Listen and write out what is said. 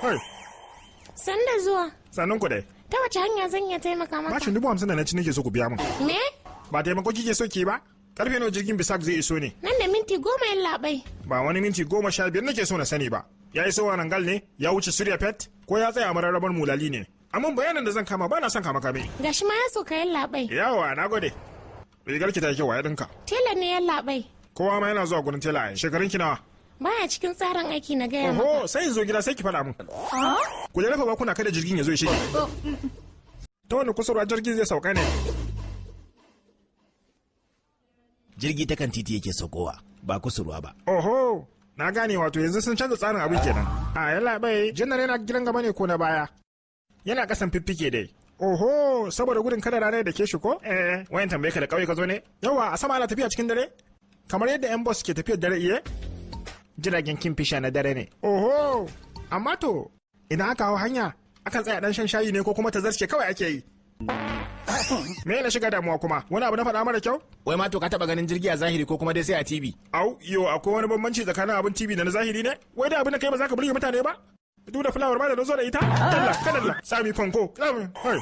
Hai. Sanda zuwa. Sannun ku dai. Ta wace hanya zan iya taimaka maka? Bashin 50,000 da na ci nake so ku biya min. Me? Ba taimako kike so ki ba? Karfe nawa jirgin bisak zai iso ne? Nan da minti 10 yan labai. Ba wani minti 15 nake so na sani ba. Ya iso wa Nangal ne? Ya wuce Surya Pet? Ko ya tsaya mararrabar mulali ne? Amma bayanan da zan kama ba na son kama kame. Gashi ma ya so ka yan labai. Yawa, na gode. Rigar ki ta kyau ya dinka. Tela ne yan labai. Kowa ma yana zuwa gurin tela a shekarun ki nawa? Baya cikin tsarin aiki na gaya maka. Oho, sai in zo gida sai ki faɗa mun. Ku da ba kuna kada jirgin ya zo ya shige. Ta wani kusurwa jirgin zai sauka ne? Jirgi ta kan titi yake saukowa, ba kusurwa ba. Oho, na gane wato yanzu sun canza tsarin abin kenan. A yalla bai, jinnar yana gidan gaba ne ko na baya? Yana kasan fiffike dai. Oho, saboda gudun kada rana da ke shi ko? Wayan tambaye ka da kauye ka zo ne? Yawa, a sama ana tafiya cikin dare? Kamar yadda 'yan boss ke tafiyar dare iye? Jiragen kimfisha na dare ne. Oho, amma to, idan aka hau hanya, akan tsaya dan shan shayi ne ko kuma ta zarce kawai ake yi. Me na shiga damuwa kuma? Wani abu na faɗa mara kyau? Wai ma to ka taɓa ganin jirgi a zahiri ko kuma dai sai a TV? Au, yo, akwai wani bambanci tsakanin abin TV da na zahiri ne? Wai da abin da kai ba za ka burge mutane ba? Duk da fulawar ma da na zo da ita? Dalla, kadalla, sami fanko. Hai.